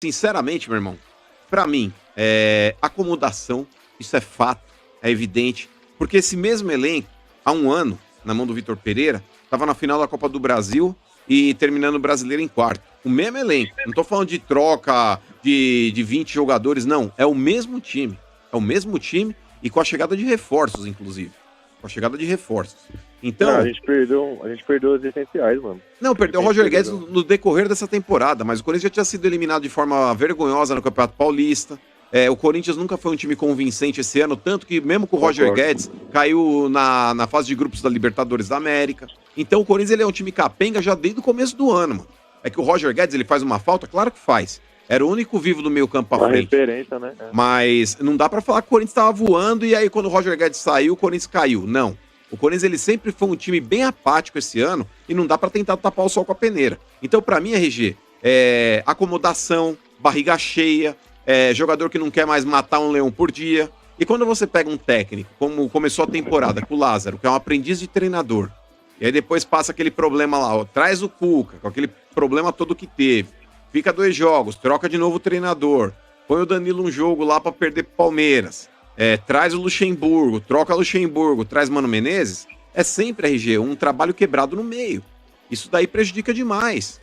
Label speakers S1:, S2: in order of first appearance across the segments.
S1: Sinceramente, meu irmão, pra mim, acomodação, isso é fato, é evidente, porque esse mesmo elenco, há um ano, na mão do Vitor Pereira, estava na final da Copa do Brasil e terminando o Brasileiro em quarto. O mesmo elenco, não tô falando de troca de 20 jogadores, não, é o mesmo time. É o mesmo time e com a chegada de reforços, inclusive. Com a chegada de reforços. Então,
S2: Não, a gente perdeu os essenciais, mano.
S1: não, perdeu o Roger Guedes no decorrer dessa temporada, mas o Corinthians já tinha sido eliminado de forma vergonhosa no Campeonato Paulista. O Corinthians nunca foi um time convincente esse ano, tanto que mesmo com o Roger Guedes caiu na fase de grupos da Libertadores da América. Então o Corinthians ele é um time capenga já desde o começo do ano, mano. É que o Roger Guedes ele faz uma falta? Claro que faz. Era o único vivo do meio campo pra
S2: Uma
S1: frente.
S2: referência, né?
S1: Mas não dá pra falar que o Corinthians tava voando e aí quando o Roger Guedes saiu, o Corinthians caiu. Não. O Corinthians ele sempre foi um time bem apático esse ano e não dá pra tentar tapar o sol com a peneira. Então, pra mim, RG, acomodação, barriga cheia, jogador que não quer mais matar um leão por dia. E quando você pega um técnico, como começou a temporada com o Lázaro, que é um aprendiz de treinador, e aí depois passa aquele problema lá, ó, traz o Cuca, com aquele problema todo que teve, fica 2 jogos, troca de novo o treinador, põe o Danilo um jogo lá pra perder pro Palmeiras. Traz o Luxemburgo, troca o Luxemburgo, traz Mano Menezes, é sempre, RG, um trabalho quebrado no meio. Isso daí prejudica demais,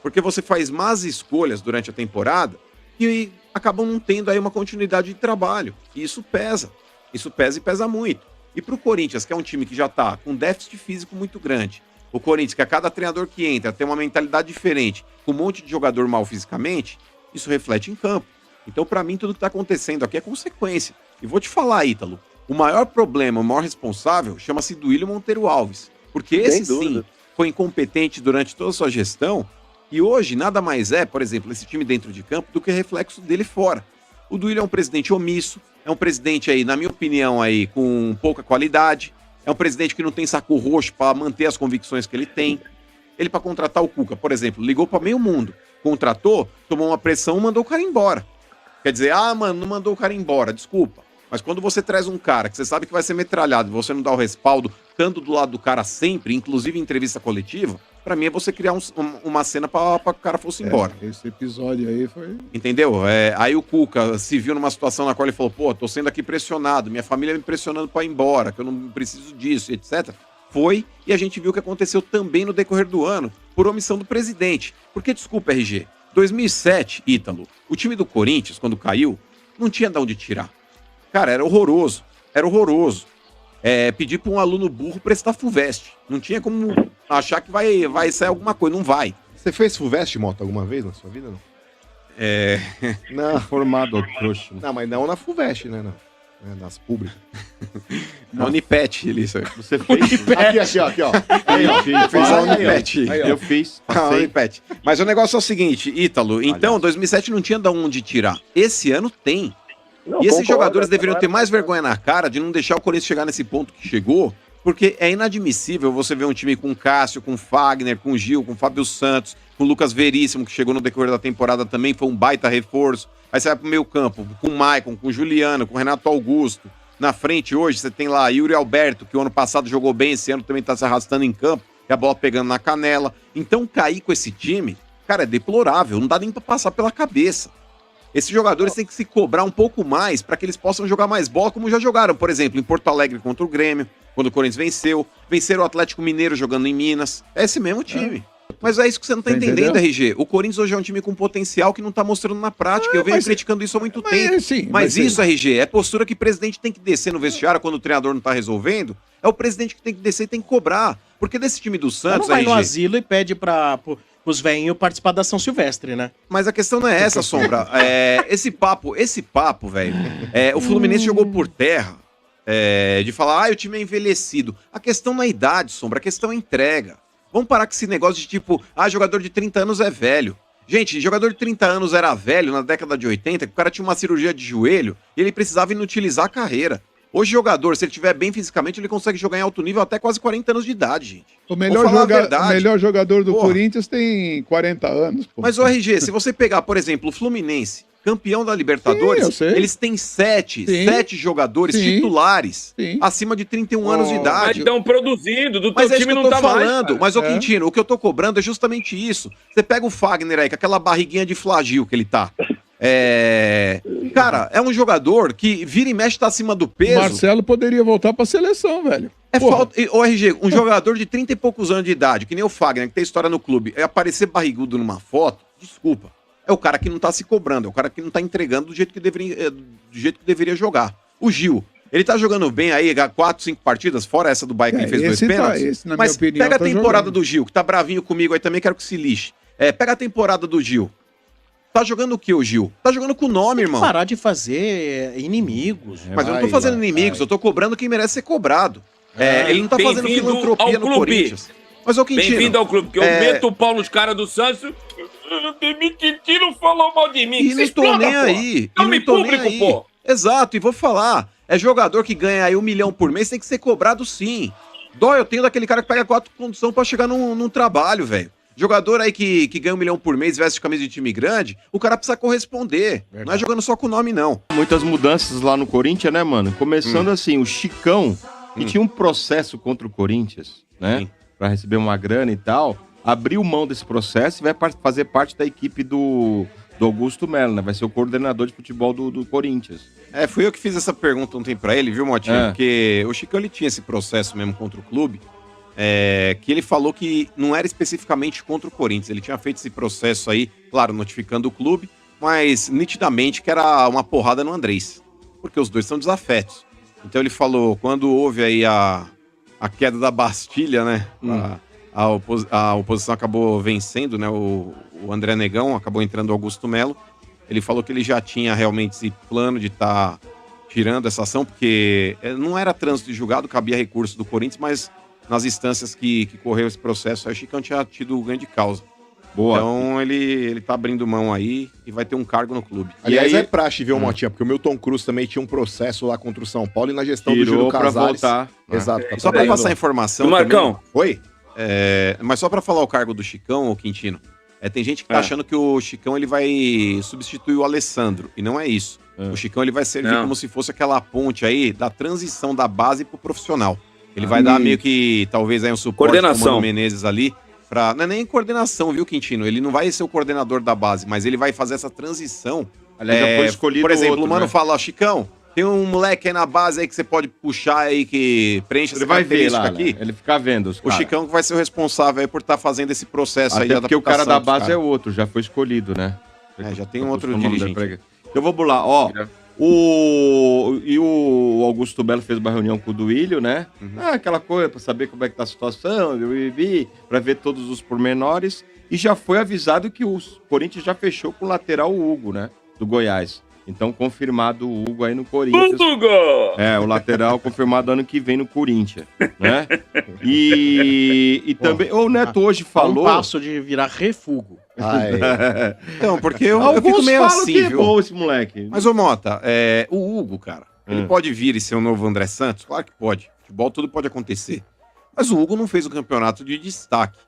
S1: porque você faz más escolhas durante a temporada e acabam não tendo aí uma continuidade de trabalho, e isso pesa e pesa muito. E pro Corinthians, que é um time que já tá com déficit físico muito grande, o Corinthians, que a cada treinador que entra tem uma mentalidade diferente, com um monte de jogador mal fisicamente, isso reflete em campo. Então, pra mim, tudo que tá acontecendo aqui é consequência. E vou te falar, Ítalo, o maior problema, o maior responsável, chama-se Duílio Monteiro Alves. Porque esse, sim, foi incompetente durante toda a sua gestão e hoje nada mais é, por exemplo, esse time dentro de campo do que reflexo dele fora. O Duílio é um presidente omisso, é um presidente aí, na minha opinião, aí, com pouca qualidade, é um presidente que não tem saco roxo pra manter as convicções que ele tem. Ele, pra contratar o Cuca, por exemplo, ligou pra meio mundo, contratou, tomou uma pressão e mandou o cara embora. Quer dizer, mano, não mandou o cara embora, desculpa. Mas quando você traz um cara que você sabe que vai ser metralhado e você não dá o respaldo, tanto do lado do cara sempre, inclusive em entrevista coletiva, pra mim é você criar uma cena pra que o cara fosse embora.
S3: Esse episódio aí foi...
S1: Entendeu? Aí o Cuca se viu numa situação na qual ele falou, pô, tô sendo aqui pressionado, minha família me pressionando pra ir embora, que eu não preciso disso, etc. Foi, e a gente viu o que aconteceu também no decorrer do ano, por omissão do presidente. Porque, desculpa, RG, 2007, Ítalo, o time do Corinthians, quando caiu, não tinha de onde tirar. Cara, era horroroso. Pedir pra um aluno burro prestar FUVEST. Não tinha como achar que vai sair alguma coisa, não vai.
S4: Você fez FUVEST, Mota, alguma vez na sua vida, não?
S3: Não. Formado trouxa.
S4: Não, mas não na FUVEST, né, não. Nas públicas.
S1: Na Unipet, Elisa.
S4: Você fez? Aqui, ó.
S1: Aí, ó. Fez a Unipet.
S4: Eu fiz.
S1: A Unipet. Mas o negócio é o seguinte, Ítalo, então, 2007 não tinha de onde tirar. Esse ano tem.
S2: Não,
S1: E esses
S2: concordo,
S1: jogadores deveriam ter mais vergonha na cara de não deixar o Corinthians chegar nesse ponto que chegou, porque é inadmissível você ver um time com Cássio, com Fagner, com Gil, com Fábio Santos, com Lucas Veríssimo, que chegou no decorrer da temporada também, foi um baita reforço. Aí você vai pro meio campo, com o Maicon, com o Juliano, com o Renato Augusto. Na frente hoje você tem lá Yuri Alberto, que o ano passado jogou bem, esse ano também tá se arrastando em campo, e a bola pegando na canela. Então cair com esse time, cara, é deplorável, não dá nem pra passar pela cabeça. Esses jogadores têm que se cobrar um pouco mais para que eles possam jogar mais bola, como já jogaram, por exemplo, em Porto Alegre contra o Grêmio, quando o Corinthians venceu. Venceram o Atlético Mineiro jogando em Minas. É esse mesmo time. Mas é isso que você não tá entendendo, RG. O Corinthians hoje é um time com potencial que não tá mostrando na prática. Eu venho criticando isso há muito tempo. Mas isso, RG, é postura que o presidente tem que descer no vestiário quando o treinador não tá resolvendo. É o presidente que tem que descer e tem que cobrar. Porque desse time do Santos,
S5: não vai
S1: RG...
S5: no asilo e pede os velhinhos participar da São Silvestre, né?
S1: Mas a questão não é essa, Sombra. Esse papo, velho. O Fluminense jogou por terra de falar, o time é envelhecido. A questão não é idade, Sombra, a questão é entrega. Vamos parar com esse negócio de tipo, jogador de 30 anos é velho. Gente, jogador de 30 anos era velho na década de 80, que o cara tinha uma cirurgia de joelho e ele precisava inutilizar a carreira. Hoje, jogador, se ele estiver bem fisicamente, ele consegue jogar em alto nível até quase 40 anos de idade, gente.
S3: O melhor jogador do Corinthians tem 40 anos. Pô.
S1: Mas o RG, se você pegar, por exemplo, o Fluminense, campeão da Libertadores,
S3: Sim, eu sei.
S1: eles têm sete jogadores
S3: Sim.
S1: titulares
S3: Sim.
S1: acima de 31 anos de
S6: Mas
S1: idade.
S6: estão produzindo, do
S1: Mas
S6: teu
S1: é isso
S6: time
S1: que eu
S6: não
S1: tô
S6: tá
S1: falando.
S6: mais.
S1: Mas, ô Quintino, o que eu tô cobrando é justamente isso. Você pega o Fagner aí, com aquela barriguinha de flagil que ele tá. Cara, é um jogador que vira e mexe tá acima do peso.
S3: Marcelo poderia voltar pra seleção, velho.
S1: É
S3: Porra.
S1: falta. Ô, RG, um jogador de 30 e poucos anos de idade, que nem o Fagner, que tem história no clube, aparecer barrigudo numa foto, desculpa. É o cara que não tá se cobrando, é o cara que não tá entregando do jeito que deveria jogar. O Gil, ele tá jogando bem aí, 4, 5 partidas, fora essa do Bahia que ele fez 2 pênaltis.
S3: na
S1: Mas
S3: minha opinião,
S1: pega a
S3: tá
S1: temporada
S3: jogando.
S1: do Gil, que tá bravinho comigo aí também, quero que se lixe. Pega a temporada do Gil. Tá jogando o que, o Gil? Tá jogando com o nome, irmão.
S5: Parar de fazer inimigos.
S1: Mas eu não tô fazendo inimigos, eu tô cobrando quem merece ser cobrado. Ele não tá fazendo
S6: Bem-vindo
S1: filantropia
S6: ao
S1: no
S6: clube.
S1: Corinthians. Mas, ô Quintino...
S6: Bem-vindo ao clube, porque eu meto o pau nos caras do Santos. Quintino falou mal de mim.
S1: E não tô nem aí.
S6: Nome público, pô.
S1: Exato, e vou falar. É jogador que ganha aí 1 milhão por mês, tem que ser cobrado sim. Dó, eu tenho daquele cara que pega 4 condições pra chegar num trabalho, velho. Jogador aí que ganha 1 milhão por mês, veste camisa de time grande, o cara precisa corresponder.
S3: Verdade.
S1: Não é jogando só com o nome, não.
S4: Muitas mudanças lá no Corinthians, né, mano? Começando assim, o Chicão, que tinha um processo contra o Corinthians, né?
S1: Sim.
S4: Pra receber uma grana e tal, abriu mão desse processo e vai fazer parte da equipe do Augusto Melo, né? Vai ser o coordenador de futebol do Corinthians.
S1: Fui eu que fiz essa pergunta ontem pra ele, viu, Motinha?
S4: É.
S1: Porque o Chicão, ele tinha esse processo mesmo contra o clube, que ele falou que não era especificamente contra o Corinthians. Ele tinha feito esse processo aí, claro, notificando o clube, mas nitidamente que era uma porrada no Andrés, porque os dois são desafetos. Então ele falou, quando houve aí a queda da Bastilha, né? A oposição acabou vencendo, né? O André Negão acabou entrando o Augusto Melo. Ele falou que ele já tinha realmente esse plano de estar tirando essa ação, porque não era trânsito de julgado, cabia recurso do Corinthians, mas nas instâncias que correu esse processo, aí o Chicão tinha tido o ganho de causa.
S4: Boa.
S1: Então ele tá abrindo mão aí e vai ter um cargo no clube.
S4: E
S2: Aliás,
S4: aí-
S2: é praxe, viu, Motinha? Porque o Milton Cruz também tinha um processo lá contra o São Paulo e na gestão do
S4: Tirou
S2: Júlio
S4: pra
S2: Casares.
S4: voltar.
S2: Exato. tá
S1: E só pra
S2: trabalhando
S1: passar
S2: lá.
S1: informação
S6: Do Marcão.
S2: Oi?
S1: mas só pra falar o cargo do Chicão, ô Quintino, tem gente que tá achando que o Chicão ele vai substituir o Alessandro, e não é isso. O Chicão ele vai servir
S6: Não.
S1: como se fosse aquela ponte aí da transição da base pro profissional. Ele vai dar meio que, talvez, aí um suporte pro
S6: Coordenação.
S1: Mano Menezes ali, não é nem coordenação, viu, Quintino? Ele não vai ser o coordenador da base, mas ele vai fazer essa transição.
S4: Aliás, já foi escolhido
S1: Por exemplo,
S4: outro,
S1: o Mano
S4: né?
S1: fala, ó, Chicão, tem um moleque aí na base aí que você pode puxar aí, que preenche
S4: Ele vai ver lá,
S1: característica
S4: né? Ele fica vendo os
S1: O
S4: caras.
S1: Chicão que vai ser o responsável aí por estar fazendo esse processo aí de
S4: Até porque o cara da
S1: adaptação dos
S4: base é
S1: caras.
S4: outro, já foi escolhido, né?
S1: Já tem um outro
S4: Acostumamos
S1: dirigente.
S4: a pregar. Então vamos lá, ó. O Augusto Melo fez uma reunião com o Duílio, né? Aquela coisa pra saber como é que tá a situação, pra ver todos os pormenores. E já foi avisado que o Corinthians já fechou com o lateral Hugo, né? Do Goiás. Então, confirmado o Hugo aí no Corinthians.
S6: Hugo!
S4: O lateral confirmado ano que vem no Corinthians, né? E também, o Neto hoje falou...
S5: Um passo de virar refugo.
S1: Então, porque eu
S4: Alguns
S1: fico meio
S4: falam
S1: assim,
S4: que é
S1: viu?
S4: bom esse moleque.
S1: Mas, ô Mota, o Hugo, cara, ele pode vir e ser o novo André Santos? Claro que pode. Futebol, tudo pode acontecer. Mas o Hugo não fez o campeonato de destaque.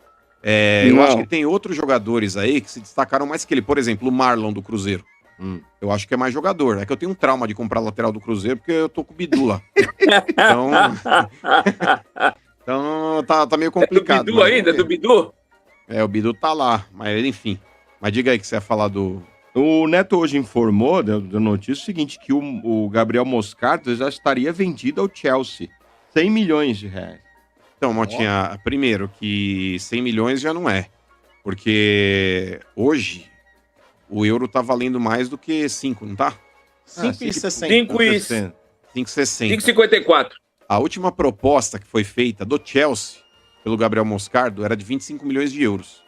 S1: Eu acho que tem outros jogadores aí que se destacaram mais que ele. Por exemplo, o Marlon do Cruzeiro. Eu acho que é mais jogador. É que eu tenho um trauma de comprar lateral do Cruzeiro porque eu tô com o Bidu lá. Então tá meio complicado.
S6: Do Bidu
S1: mas-
S6: ainda? Do Bidu?
S1: O Bidu tá lá, mas enfim. Mas diga aí que você ia falar do...
S4: O Neto hoje informou, deu notícia o seguinte, que o Gabriel Moscardo já estaria vendido ao Chelsea. 100 milhões de reais.
S1: Então, Motinha, primeiro que 100 milhões já não é. Porque hoje o euro tá valendo mais do que 5, não tá?
S5: 5,60.
S6: 5,60.
S1: 5,60.
S6: 5,54.
S1: A última proposta que foi feita do Chelsea pelo Gabriel Moscardo era de 25 milhões de euros.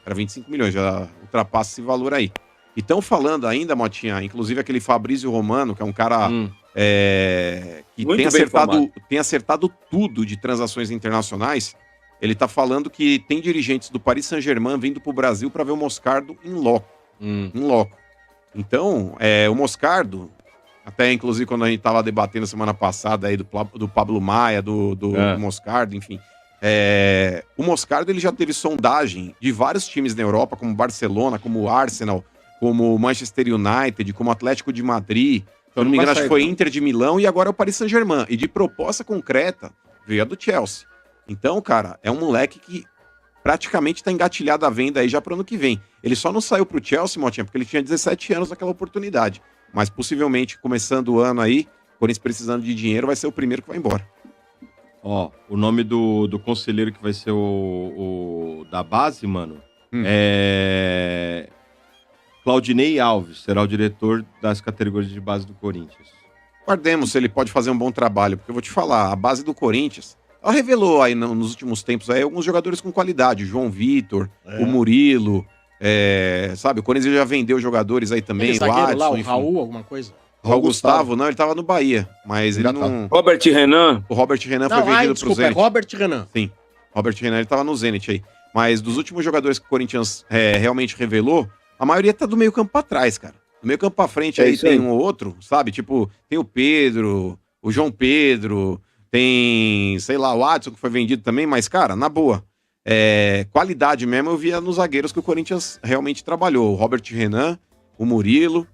S1: Era 25 milhões, já ultrapassa esse valor aí. E estão falando ainda, Motinha, inclusive aquele Fabrício Romano, que é um cara que
S6: Muito
S1: tem
S6: bem
S1: tem acertado tudo de transações internacionais. Ele tá falando que tem dirigentes do Paris Saint-Germain vindo pro Brasil para ver o Moscardo em loco. Em loco. Então, o Moscardo, até inclusive quando a gente tava debatendo semana passada aí do Pablo Maia, do Moscardo, enfim. O Moscardo ele já teve sondagem de vários times na Europa, como Barcelona, como Arsenal, como o Manchester United, como o Atlético de Madrid, se eu não me
S2: vai
S1: engano, acho que
S2: sair,
S1: foi
S2: não.
S1: Inter de Milão e agora é o Paris Saint-Germain. E de proposta concreta, veio a do Chelsea. Então, cara, é um moleque que praticamente tá engatilhado à venda aí já pro ano que vem. Ele só não saiu pro Chelsea, Motinha, porque ele tinha 17 anos naquela oportunidade. Mas possivelmente, começando o ano aí, o Corinthians precisando de dinheiro, vai ser o primeiro que vai embora.
S4: Ó, o nome do conselheiro que vai ser o da base, mano, é Claudinei Alves, será o diretor das categorias de base do Corinthians.
S1: Guardemos se ele pode fazer um bom trabalho, porque eu vou te falar, a base do Corinthians, ela revelou aí nos últimos tempos aí alguns jogadores com qualidade, o João Vitor, o Murilo, sabe, o Corinthians já vendeu jogadores aí também,
S5: Aquele zagueiro lá, o
S1: enfim.
S5: Raul, alguma coisa.
S1: Raul Gustavo, não, ele tava no Bahia, mas ele
S2: Já
S1: não...
S6: Robert Renan.
S1: O Robert Renan foi
S5: Não,
S1: vendido pro
S5: desculpa, é
S1: Zenit.
S5: Robert Renan.
S1: Sim, Robert Renan, ele tava no Zenit aí. Mas dos últimos jogadores que o Corinthians realmente revelou, a maioria tá do meio campo pra trás, cara. Do meio campo pra frente aí
S2: isso
S1: tem
S2: aí.
S1: um ou outro, sabe? Tipo, tem o Pedro, o João Pedro, tem, sei lá, o Adson que foi vendido também, mas, cara, na boa, qualidade mesmo eu via nos zagueiros que o Corinthians realmente trabalhou. O Robert Renan, o Murilo,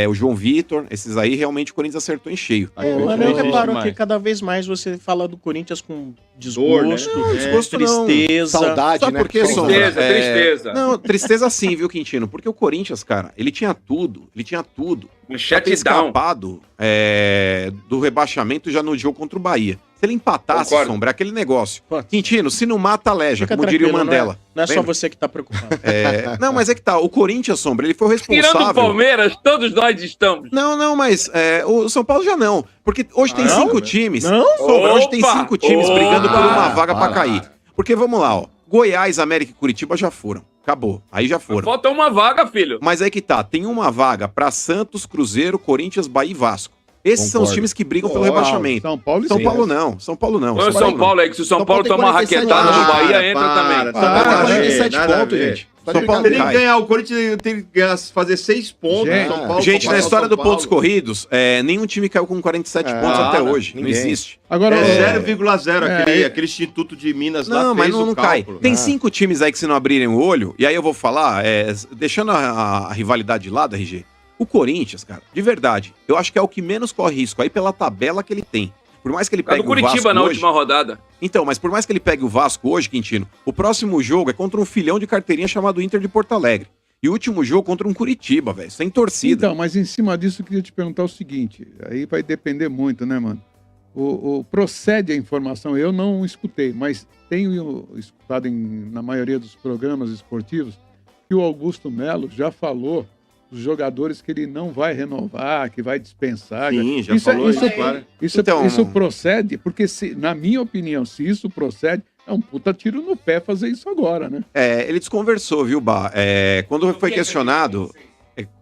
S1: o João Vitor, esses aí realmente o Corinthians acertou em cheio.
S5: Mano, eu reparo
S4: demais.
S5: que cada vez mais você fala do Corinthians com
S4: Dor, né?
S5: desgosto,
S1: Não, desgosto não.
S5: tristeza.
S2: Saudade,
S1: Sabe
S2: né?
S1: por quê,
S2: Tristeza,
S1: Sombra?
S6: Tristeza.
S1: Não, tristeza sim, viu, Quintino? Porque o Corinthians, cara, ele tinha tudo
S6: Um
S1: pra ter
S6: shutdown.
S1: escapado do rebaixamento já no jogo contra o Bahia. Se ele empatasse,
S6: Concordo.
S1: Sombra, é aquele negócio.
S5: Pô.
S1: Quintino, se não mata, aleja,
S5: Fica
S1: como diria o
S5: tranquilo,
S1: Mandela.
S5: Não é só
S1: Lembra?
S5: você que tá preocupado.
S1: Não, mas é que tá, o Corinthians, Sombra, ele foi o
S6: Tirando o
S1: responsável...
S6: Palmeiras, todos nós estamos.
S1: Não, mas o São Paulo já não. Porque hoje tem
S5: não?
S1: 5 times.
S5: Não?
S1: Sombra, hoje tem
S6: Opa!
S1: 5 times brigando por uma vaga pra
S2: para.
S1: cair. Porque vamos lá, ó. Goiás, América e Curitiba já foram. Acabou. Aí já foram.
S6: Falta uma vaga, filho.
S1: Mas aí que tá, tem uma vaga pra Santos, Cruzeiro, Corinthians, Bahia e Vasco. Esses são os
S2: Concordo.
S1: times que brigam pelo
S3: Ó,
S1: rebaixamento.
S3: São Paulo e
S1: São
S3: sim.
S1: Paulo não, São Paulo não.
S6: Olha o São Paulo aí, que se o São Paulo
S2: tem
S6: tomar
S2: 47
S6: raquetada no
S2: anos.
S6: Bahia, entra
S2: Para,
S6: também.
S2: São
S1: Paulo tem
S2: 47
S4: nada a
S2: pontos,
S4: ver.
S2: gente. Tá
S1: São Paulo
S2: de
S4: Tem que
S1: cai.
S4: ganhar, o Corinthians tem que ganhar, fazer 6 pontos.
S3: Gente,
S4: São Paulo
S1: Gente,
S4: só
S1: na
S4: passa
S1: história
S4: São
S1: do pontos
S4: Paulo.
S1: corridos, nenhum time caiu com 47 pontos
S2: Nada,
S1: até hoje. Não
S2: ninguém.
S1: existe.
S3: Agora,
S4: É 0,0,
S3: É.
S4: aquele Instituto de Minas lá
S1: Não, mas
S4: fez
S1: não,
S4: o
S1: não cai.
S4: cálculo.
S1: Tem 5 times aí que se não abrirem o olho, e aí eu vou falar, deixando a rivalidade de lado, RG, o Corinthians, cara, de verdade, eu acho que é o que menos corre risco aí pela tabela que ele tem. Por mais que ele
S6: Tá
S1: pegue
S6: do
S1: o Vasco
S6: Curitiba na
S1: hoje...
S6: última rodada.
S1: Então, mas por mais que ele pegue o Vasco hoje, Quintino, o próximo jogo é contra um filhão de carteirinha chamado Inter de Porto Alegre. E o último jogo contra um Curitiba, velho, sem torcida.
S3: então, mas em cima disso eu queria te perguntar o seguinte, aí vai depender muito, né, mano? Procede a informação, eu não escutei, mas tenho escutado na maioria dos programas esportivos que o Augusto Melo já falou dos jogadores que ele não vai renovar, que vai dispensar.
S4: Sim, já
S3: Isso é-
S4: falou
S3: isso-
S4: isso, claro.
S1: Então-
S3: Isso procede, porque na minha opinião, se isso procede, é um puta tiro no pé fazer isso agora, né?
S1: Ele desconversou, viu, Bá? Quando foi questionado,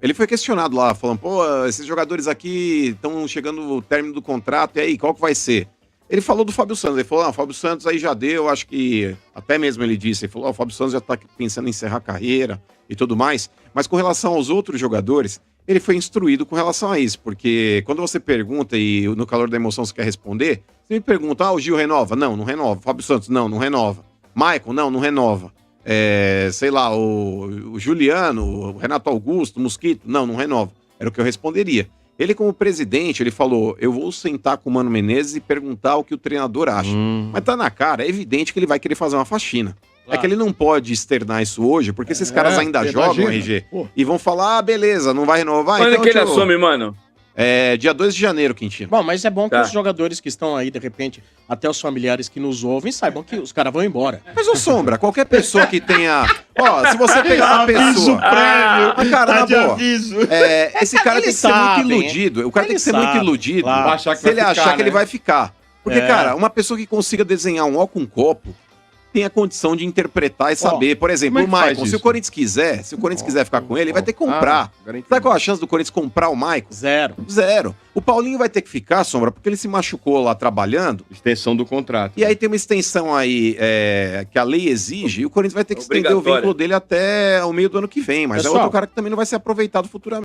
S1: ele foi questionado lá, falando, pô, esses jogadores aqui estão chegando no término do contrato, e aí, qual que vai ser? Ele falou do Fábio Santos, ele falou, o Fábio Santos aí já deu, acho que, até mesmo ele disse, ele falou, o Fábio Santos já tá pensando em encerrar a carreira e tudo mais, mas com relação aos outros jogadores, ele foi instruído com relação a isso, porque quando você pergunta e no calor da emoção você quer responder, você me pergunta, o Gil renova? Não, não renova. Fábio Santos, não renova. Maicon, não renova. Sei lá, o Juliano, o Renato Augusto, o Mosquito, não renova. Era o que eu responderia. Ele, como presidente, ele falou, eu vou sentar com o Mano Menezes e perguntar o que o treinador acha. Mas tá na cara, é evidente que ele vai querer fazer uma faxina. É que ele não pode externar isso hoje, porque esses caras ainda
S3: você
S1: jogam,
S3: imagina.
S1: RG,
S3: Pô.
S1: e vão falar, beleza, não vai renovar,
S6: Quando é
S1: então,
S6: que ele
S1: tio,
S6: assume, mano?
S1: dia 2 de janeiro, Quintino.
S5: Bom, mas é bom que
S6: Tá.
S5: os jogadores que estão aí, de repente, até os familiares que nos ouvem, saibam que os caras vão embora.
S1: Mas, ô Sombra, qualquer pessoa que tenha... Ó, se você pegar uma pessoa... Mas, cara, na boa, esse cara tem que ser muito
S5: sabem,
S1: iludido. O cara tem que
S5: Eles
S1: ser muito
S5: sabem,
S1: iludido
S5: claro.
S4: Vai achar que
S1: se
S4: vai
S1: ele
S4: ficar,
S1: achar que
S4: né?
S1: ele vai ficar. Porque,
S5: É.
S1: cara, uma pessoa que consiga desenhar um ó com copo tem a condição de interpretar e saber. Por exemplo,
S4: como é
S1: o
S4: que faz
S1: Maicon, se
S4: isso?
S1: o Corinthians quiser, ficar com ele, ele vai ter que comprar. Sabe qual é a chance do Corinthians comprar o Maicon?
S5: Zero.
S1: Zero. O Paulinho vai ter que ficar, Sombra, porque ele se machucou lá trabalhando.
S4: Extensão do contrato.
S1: E aí tem uma extensão aí que a lei exige, e o Corinthians vai ter que estender o
S6: Obrigatória.
S1: vínculo dele até o meio do ano que vem. Mas é
S5: Pessoal.
S1: outro cara que também não vai ser aproveitado futuramente.